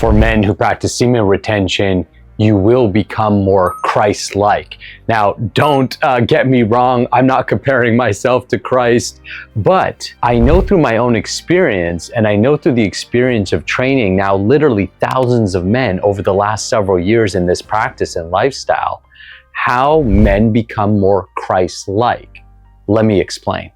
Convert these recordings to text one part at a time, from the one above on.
For men who practice semen retention, you will become more Christ-like. Now, don't get me wrong, I'm not comparing myself to Christ, but I know through my own experience, and I know through the experience of training now literally thousands of men over the last several years in this practice and lifestyle, how men become more Christ-like. Let me explain.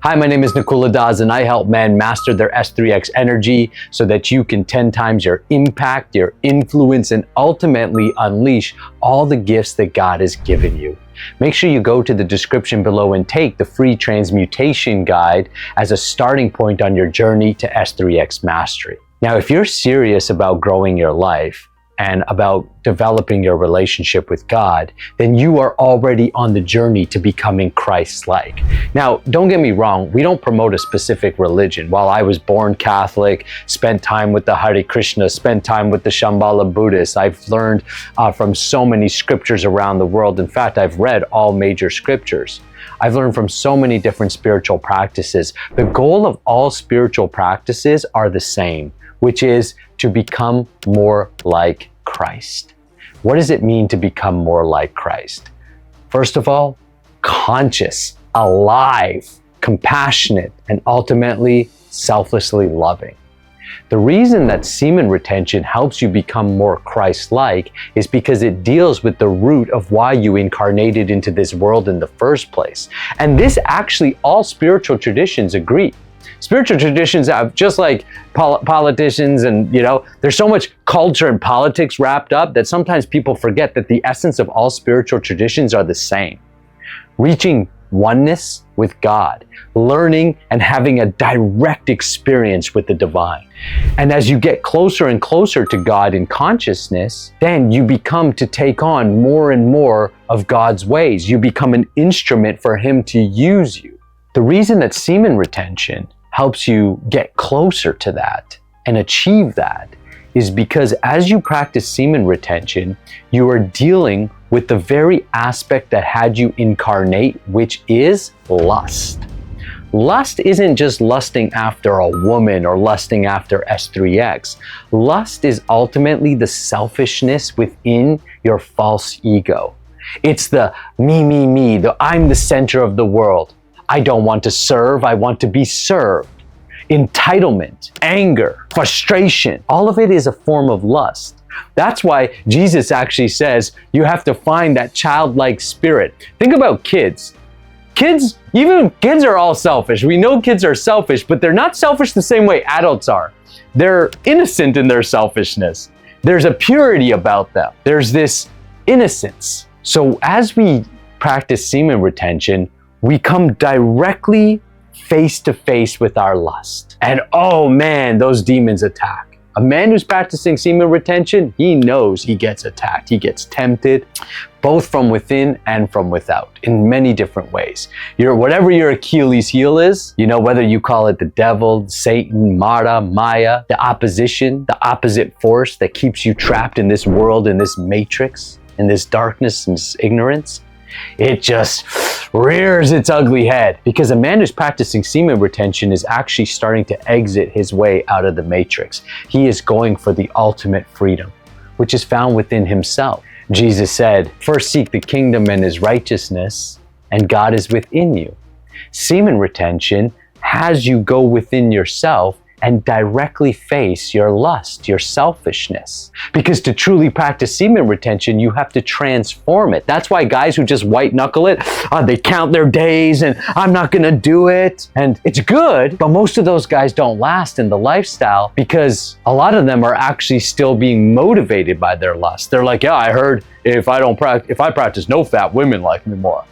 Hi, my name is Nakula, and I help men master their S3X energy so that you can 10 times your impact, your influence, and ultimately unleash all the gifts that God has given you. Make sure you go to the description below and take the free transmutation guide as a starting point on your journey to S3X mastery. Now, if you're serious about growing your life and about developing your relationship with God, then you are already on the journey to becoming Christ-like. Now, don't get me wrong, we don't promote a specific religion. While I was born Catholic, spent time with the Hare Krishna, spent time with the Shambhala Buddhists, I've learned from so many scriptures around the world. In fact, I've read all major scriptures. I've learned from so many different spiritual practices. The goal of all spiritual practices are the same, which is to become more like Christ. What does it mean to become more like Christ? First of all, conscious, alive, compassionate, and ultimately selflessly loving. The reason that semen retention helps you become more Christ-like is because it deals with the root of why you incarnated into this world in the first place. And this actually all spiritual traditions agree. Spiritual traditions have, just like politicians and, there's so much culture and politics wrapped up that sometimes people forget that the essence of all spiritual traditions are the same. Reaching oneness with God, learning and having a direct experience with the divine. And as you get closer and closer to God in consciousness, then you become to take on more and more of God's ways. You become an instrument for Him to use you. The reason that semen retention helps you get closer to that and achieve that is because as you practice semen retention, you are dealing with the very aspect that had you incarnate, which is lust. Lust isn't just lusting after a woman or lusting after S3X. Lust is ultimately the selfishness within your false ego. It's the me, the I'm the center of the world. I don't want to serve, I want to be served. Entitlement, anger, frustration, all of it is a form of lust. That's why Jesus actually says you have to find that childlike spirit. Think about kids. Even kids are all selfish. We know kids are selfish, but they're not selfish the same way adults are. They're innocent in their selfishness. There's a purity about them. There's this innocence. So as we practice semen retention, we come directly face to face with our lust. And oh man, those demons attack. A man who's practicing semen retention, he knows he gets attacked. He gets tempted, both from within and from without, in many different ways. Whatever your Achilles heel is, whether you call it the devil, Satan, Mara, Maya, the opposition, the opposite force that keeps you trapped in this world, in this matrix, in this darkness and this ignorance, it just rears its ugly head, because a man who's practicing semen retention is actually starting to exit his way out of the matrix. He is going for the ultimate freedom, which is found within himself. Jesus said, "First seek the kingdom and His righteousness, and God is within you." Semen retention has you go within yourself and directly face your lust, your selfishness. Because to truly practice semen retention, you have to transform it. That's why guys who just white knuckle it, they count their days and I'm not gonna do it. And it's good, but most of those guys don't last in the lifestyle because a lot of them are actually still being motivated by their lust. They're like, yeah, I heard if I practice no fat, women like me more.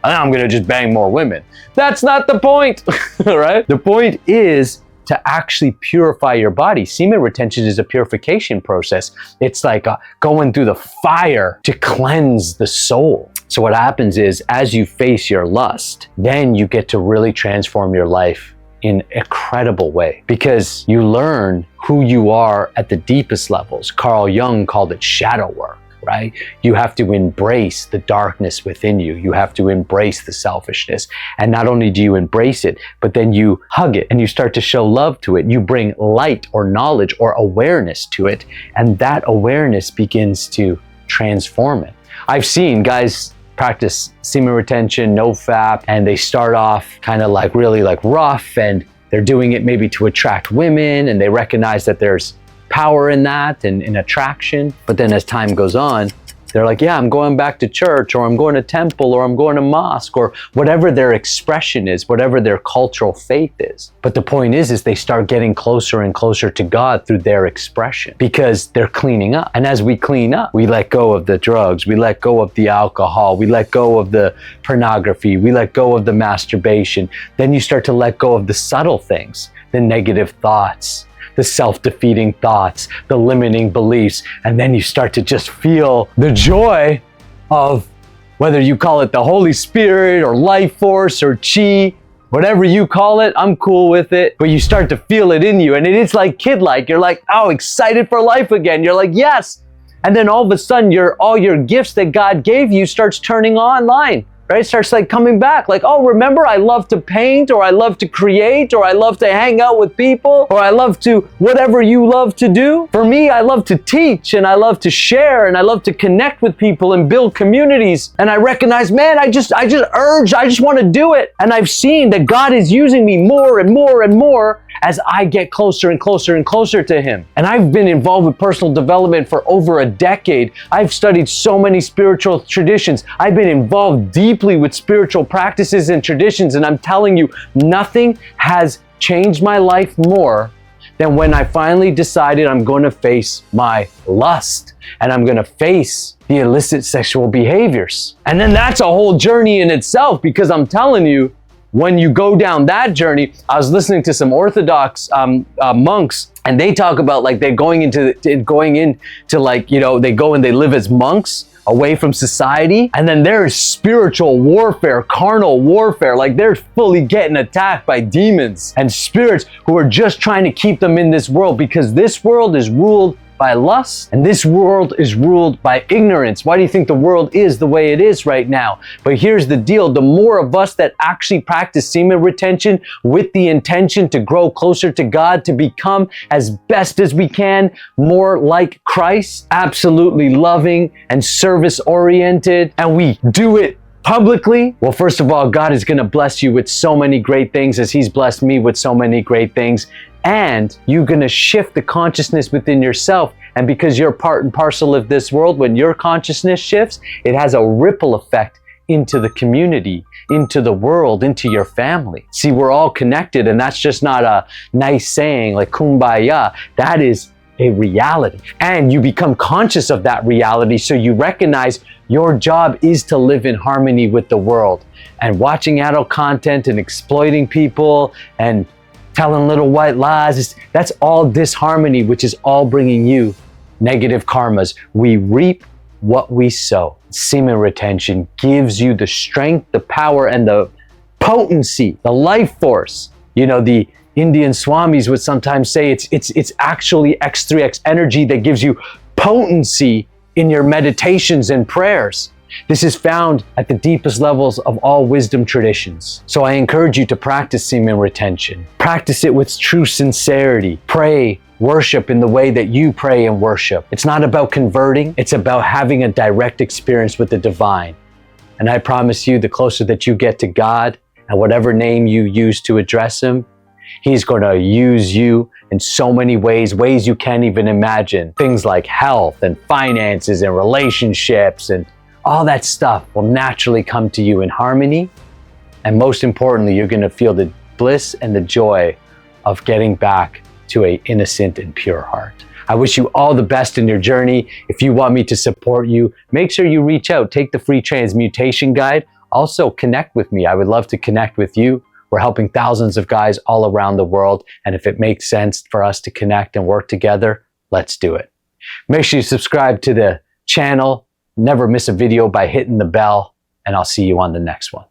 I'm gonna just bang more women. That's not the point, right? The point is to actually purify your body. Semen retention is a purification process. It's like going through the fire to cleanse the soul. So what happens is, as you face your lust, then you get to really transform your life in an incredible way, because you learn who you are at the deepest levels. Carl Jung called it shadow work. right? You have to embrace the darkness within you. You have to embrace the selfishness. And not only do you embrace it, but then you hug it and you start to show love to it. You bring light or knowledge or awareness to it. And that awareness begins to transform it. I've seen guys practice semen retention, no-fap, and they start off kind of like really like rough, and they're doing it maybe to attract women, and they recognize that there's power in that and in attraction. But then as time goes on, they're like, yeah, I'm going back to church, or I'm going to temple, or I'm going to mosque, or whatever their expression is, whatever their cultural faith is. But the point is they start getting closer and closer to God through their expression, because they're cleaning up. And as we clean up, we let go of the drugs, we let go of the alcohol, we let go of the pornography, we let go of the masturbation. Then you start to let go of the subtle things, the negative thoughts, the self-defeating thoughts, the limiting beliefs, and then you start to just feel the joy of, whether you call it the Holy Spirit or life force or chi, whatever you call it, I'm cool with it, but you start to feel it in you, and it is like kid-like. You're like, oh, excited for life again. You're like, yes. And then all of a sudden, all your gifts that God gave you starts turning online. Right? It starts like coming back, like, oh, remember I love to paint, or I love to create, or I love to hang out with people, or I love to whatever you love to do. For me, I love to teach, and I love to share, and I love to connect with people and build communities. And I recognize, man, I just want to do it. And I've seen that God is using me more and more and more as I get closer and closer and closer to Him. And I've been involved with personal development for over a decade. I've studied so many spiritual traditions. I've been involved deeply with spiritual practices and traditions, and I'm telling you, nothing has changed my life more than when I finally decided I'm going to face my lust, and I'm going to face the illicit sexual behaviors. And then that's a whole journey in itself, because I'm telling you, when you go down that journey, I was listening to some Orthodox monks, and they talk about like they're going into like, you know, they go and they live as monks away from society, and then there's spiritual warfare, carnal warfare, like they're fully getting attacked by demons and spirits who are just trying to keep them in this world, because this world is ruled by lust, and this world is ruled by ignorance. Why do you think the world is the way it is right now? But here's the deal. The more of us that actually practice semen retention with the intention to grow closer to God, to become as best as we can, more like Christ, absolutely loving and service-oriented, and we do it publicly, well, first of all, God is going to bless you with so many great things, as He's blessed me with so many great things. And you're going to shift the consciousness within yourself. And because you're part and parcel of this world, when your consciousness shifts, it has a ripple effect into the community, into the world, into your family. See, we're all connected, and that's just not a nice saying like kumbaya. That is a reality. And you become conscious of that reality, so you recognize your job is to live in harmony with the world. And watching adult content and exploiting people and telling little white lies, that's all disharmony, which is all bringing you negative karmas. We reap what we sow. Semen retention gives you the strength, the power, and the potency, the life force. You know, the Indian swamis would sometimes say it's actually X3X energy that gives you potency in your meditations and prayers. This is found at the deepest levels of all wisdom traditions. So I encourage you to practice semen retention. Practice it with true sincerity. Pray, worship in the way that you pray and worship. It's not about converting, it's about having a direct experience with the divine. And I promise you, the closer that you get to God, and whatever name you use to address Him, He's going to use you in so many ways you can't even imagine. Things like health and finances and relationships, and all that stuff will naturally come to you in harmony. And most importantly, you're going to feel the bliss and the joy of getting back to an innocent and pure heart. I wish you all the best in your journey. If you want me to support you, make sure you reach out. Take the free transmutation guide. Also connect with me. I would love to connect with you. We're helping thousands of guys all around the world. And if it makes sense for us to connect and work together, let's do it. Make sure you subscribe to the channel. Never miss a video by hitting the bell, and I'll see you on the next one.